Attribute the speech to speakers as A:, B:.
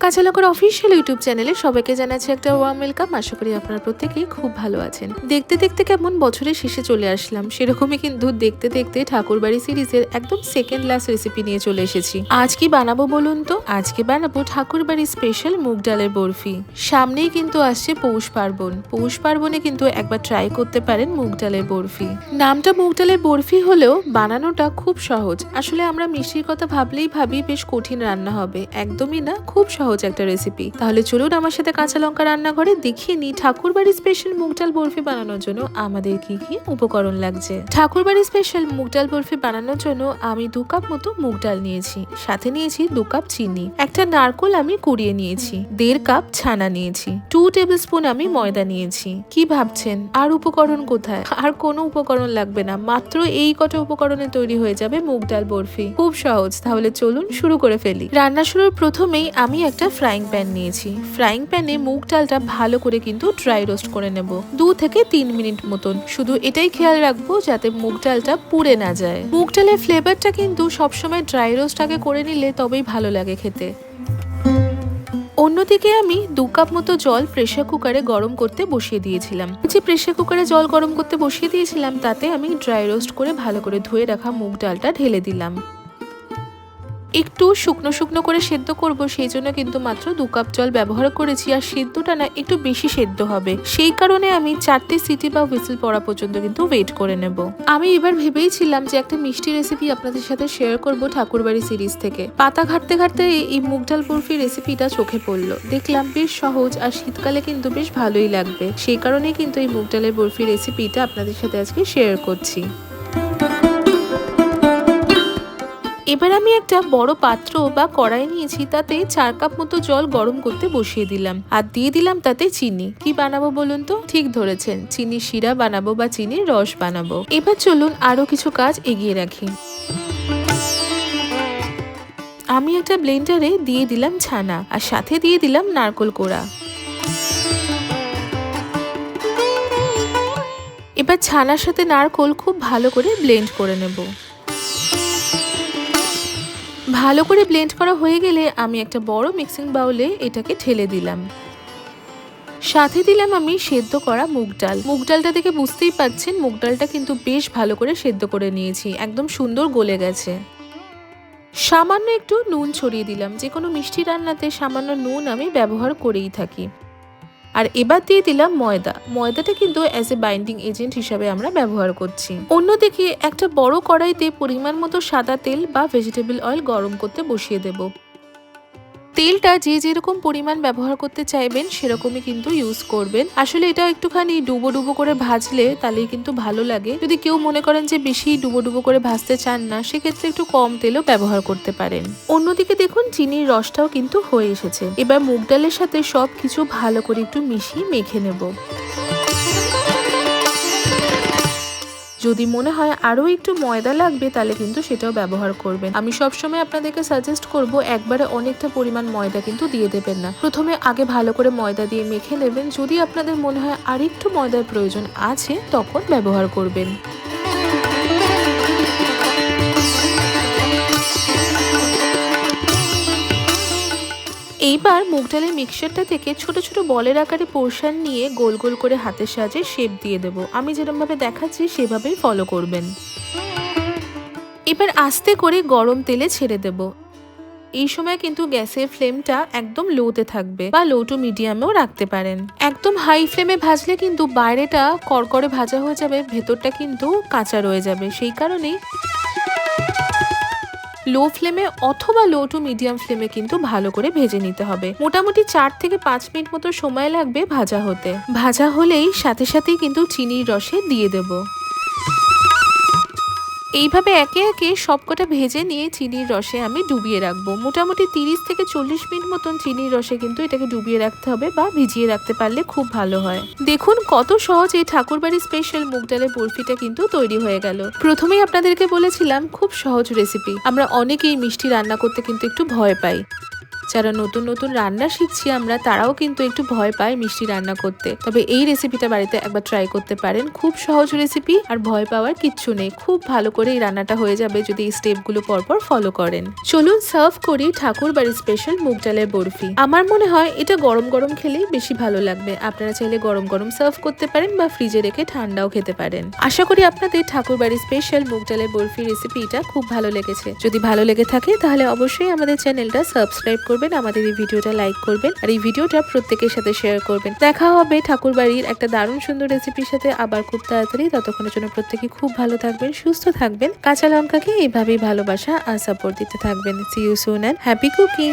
A: কাঁচা লঙ্কার official YouTube চ্যানেলে সবাইকে জানাচ্ছি একটা ওয়ার্ম ওয়েলকাম। আশা করি আপনারা প্রত্যেকেই খুব ভালো আছেন। দেখতে দেখতে কেমন বছরের শেষে চলে আসলাম, সেরকমই কিন্তু দেখতে দেখতে ঠাকুরবাড়ি সিরিজের একদম সেকেন্ড লাস্ট রেসিপি নিয়ে চলে এসেছি। আজ কি বানাবো বলুন তো? আজকে বানাবো ঠাকুরবাড়ি স্পেশাল মুগ ডালের বরফি। সামনেই কিন্তু আসছে পৌষ পার্বণ। পৌষ পার্বণে কিন্তু একবার ট্রাই করতে পারেন মুগ ডালের বরফি। নামটা মুগ ডালের বরফি হলেও বানানোটা খুব সহজ। আসলে আমরা মিষ্টির কথা ভাবলেই ভাবি বেশ কঠিন রান্না হবে, একদমই না, খুব সহজ একটা রেসিপি। তাহলে চলুন আমার সাথে কাঁচা লঙ্কা রান্নাঘরে দেখিয়ে নিই ঠাকুরবাড়ি স্পেশাল মুগ ডাল বরফি বানানোর জন্য আমাদের কি কি উপকরণ লাগছে। ঠাকুরবাড়ি স্পেশাল মুগ ডাল বরফি বানানোর জন্য আমি 2 কাপ মতো মুগ ডাল নিয়েছি, সাথে নিয়েছি 2 কাপ চিনি, একটা নারকোল আমি কুড়িয়ে নিয়েছি, 1.5 কাপ ছানা নিয়েছি, 2 টেবিল স্পুন আমি ময়দা নিয়েছি। কি ভাবছেন আর উপকরণ কোথায়? আর কোনো উপকরণ লাগবে না, মাত্র এই কটা উপকরণে তৈরি হয়ে যাবে মুগ ডাল বরফি। খুব সহজ। তাহলে চলুন শুরু করে ফেলি। রান্না শুরুর প্রথমেই আমি একটা ফ্রাইং প্যান নিয়েছি। ফ্রাইং প্যানে মুগ ডালটা ভালো করে কিন্তু ড্রাই রোস্ট করে নেব 2 থেকে 3 মিনিট মতন। শুধু এটাই খেয়াল রাখবো যাতে মুগ ডালটা পুড়ে না যায়। মুগ ডালের ফ্লেভারটা কিন্তু সবসময় ড্রাই রোস্ট আগে করে নিলে তবেই ভালো লাগে খেতে। অন্যদিকে আমি 2 কাপ মতো জল প্রেসার কুকারে গরম করতে বসিয়ে দিয়েছিলাম। যে প্রেসার কুকারে জল গরম করতে বসিয়ে দিয়েছিলাম তাতে আমি ড্রাই রোস্ট করে ভালো করে ধুয়ে রাখা মুগ ডালটা ঢেলে দিলাম। একটু শুকনো শুকনো করে সেদ্ধ করব, সেই জন্য কিন্তু মাত্র 2 কাপ জল ব্যবহার করেছি। আর সেদ্ধটা না একটু বেশি সেদ্ধ হবে, সেই কারণে আমি 4টে সিটি বা হুইসেল পড়া পর্যন্ত কিন্তু ওয়েট করে নেব। আমি এবার ভেবেইছিলাম যে একটা মিষ্টি রেসিপি আপনাদের সাথে শেয়ার করব ঠাকুরবাড়ি সিরিজ থেকে। পাতা ঘাটতে ঘাটতে এই মুগ ডাল বরফি রেসিপিটা চোখে পড়লো, দেখলাম বেশ সহজ আর শীতকালে কিন্তু বেশ ভালোই লাগবে। সেই কারণেই কিন্তু এই মুগ ডালের বরফি রেসিপিটা আপনাদের সাথে আজকে শেয়ার করছি। এবার আমি একটা বড় পাত্র বা কড়াই নিয়েছি, তাতে 4 কাপ মতো জল গরম করতে বসিয়ে দিলাম আর দিয়ে দিলাম তাতে চিনি। কি বানাবো বলুন তো? ঠিক ধরেছেন, চিনি শিরা বানাবো বা চিনির রস বানাবো। এবার চলুন আরো কিছু কাজ এগিয়ে রাখি। আমি একটা ব্লেন্ডারে দিয়ে দিলাম ছানা আর সাথে দিয়ে দিলাম নারকেল কোড়া। এবার ছানার সাথে নারকেল খুব ভালো করে ব্লেন্ড করে নেব। ভালো করে ব্লেন্ড করা হয়ে গেলে আমি একটা বড় মিক্সিং বাউলে এটাকে ঢেলে দিলাম। সাথে দিলাম আমি সেদ্ধ করা মুগ ডাল। মুগ ডালটা দেখে বুঝতেই পারছেন মুগ ডালটা কিন্তু বেশ ভালো করে সেদ্ধ করে নিয়েছি, একদম সুন্দর গলে গেছে। সামান্য একটু নুন ছড়িয়ে দিলাম, যে কোনো মিষ্টি রান্নাতে সামান্য নুন আমি ব্যবহার করেই থাকি। আর এবার দিয়ে দিলাম ময়দা। ময়দাটা কিন্তু অ্যাজ এ বাইন্ডিং এজেন্ট হিসাবে আমরা ব্যবহার করছি। অন্যদিকে একটা বড় কড়াইতে পরিমাণ মতো সাদা তেল বা ভেজিটেবল অয়েল গরম করতে বসিয়ে দেব। তেলটা যে যেরকম পরিমাণ ব্যবহার করতে চাইবেন সেরকমই কিন্তু ইউজ করবেন। আসলে এটা একটুখানি ডুবো ডুবো করে ভাজলে তাহলেই কিন্তু ভালো লাগে। যদি কেউ মনে করেন যে বেশি ডুবো ডুবো করে ভাজতে চান না, সেক্ষেত্রে একটু কম তেলও ব্যবহার করতে পারেন। অন্যদিকে দেখুন চিনির রসটাও কিন্তু হয়ে এসেছে। এবার মুগ ডালের সাথে সবকিছু ভালো করে একটু মিশিয়ে মেখে নেব। যদি মনে হয় আরো একটু ময়দা লাগবে তাহলে কিন্তু সেটাও ব্যবহার করবেন। আমি সবসময় আপনাদেরকে সাজেস্ট করব একবারে অনেকটা পরিমাণ ময়দা কিন্তু দিয়ে দেবেন না। প্রথমে আগে ভালো করে ময়দা দিয়ে মেখে নেবেন। যদি আপনাদের মনে হয় আর একটু ময়দার প্রয়োজন আছে তখন ব্যবহার করবেন। এইবার মুগ ডালের মিক্সচারটা থেকে ছোট ছোট বলের আকারে পোর্শন নিয়ে গোল গোল করে হাতের সাহায্যে শেপ দিয়ে দেব। আমি যেরকম ভাবে দেখাচ্ছি সেভাবেই ফলো করবেন। এবার আস্তে করে গরম তেলে ছেড়ে দেব। এই সময় কিন্তু গ্যাসের ফ্লেমটা একদম লোতে থাকবে বা লো টু মিডিয়ামেও রাখতে পারেন। একদম হাই ফ্লেমে ভাজলে কিন্তু বাইরেটা কড়কড়ে ভাজা হয়ে যাবে, ভেতরটা কিন্তু কাঁচা রয়ে যাবে। সেই কারণেই লো ফ্লেমে অথবা লো টু মিডিয়াম ফ্লেমে কিন্তু ভালো করে ভেজে নিতে হবে। মোটামুটি 4 থেকে 5 মিনিট মতো সময় লাগবে ভাজা হতে। ভাজা হলেই সাথে সাথেই কিন্তু চিনির রসে দিয়ে দেব। এইভাবে একে একে সবকটা ভেজে নিয়ে চিনির রসে আমি ডুবিয়ে রাখবো। মোটামুটি 30 থেকে 40 মিনিট মতন চিনির রসে কিন্তু এটাকে ডুবিয়ে রাখতে হবে বা ভিজিয়ে রাখতে পারলে খুব ভালো হয়। দেখুন কত সহজ এই ঠাকুরবাড়ি স্পেশাল মুগ ডালের বরফিটা কিন্তু তৈরি হয়ে গেল। প্রথমেই আপনাদেরকে বলেছিলাম খুব সহজ রেসিপি। আমরা অনেকেই মিষ্টি রান্না করতে কিন্তু একটু ভয় পাই। যারা নতুন নতুন রান্না শিখছি আমরা তারাও কিন্তু একটু ভয় পায় মিষ্টি রান্না করতে, তবে এই রেসিপিটা বাড়িতে একবার ট্রাই করতে পারেন। খুব সহজ রেসিপি, আর ভয় পাওয়ার কিচ্ছু নেই। খুব ভালো করে এই রান্নাটা হয়ে যাবে যদি এই স্টেপগুলো পরপর ফলো করেন। চলুন সার্ভ করি ঠাকুর বাড়ির স্পেশাল মুগ ডালের বরফি। আমার মনে হয় এটা গরম গরম খেলেই বেশি ভালো লাগবে। আপনারা চাইলে গরম গরম সার্ভ করতে পারেন বা ফ্রিজে রেখে ঠান্ডাও খেতে পারেন। আশা করি আপনাদের ঠাকুর বাড়ির স্পেশাল মুগ ডালের বরফি রেসিপিটা খুব ভালো লেগেছে। যদি ভালো লেগে থাকে তাহলে অবশ্যই আমাদের চ্যানেলটা সাবস্ক্রাইব করবেন, আমাদের এই ভিডিওটা লাইক করবেন, আর এই ভিডিওটা প্রত্যেকের সাথে শেয়ার করবেন। দেখা হবে ঠাকুর বাড়ির একটা দারুণ সুন্দর রেসিপির সাথে আবার খুব তাড়াতাড়ি। ততক্ষণের জন্য প্রত্যেকে খুব ভালো থাকবেন, সুস্থ থাকবেন। কাঁচা লঙ্কাকে এইভাবেই ভালোবাসা আর সাপোর্ট দিতে থাকবেন। See you soon and happy cooking.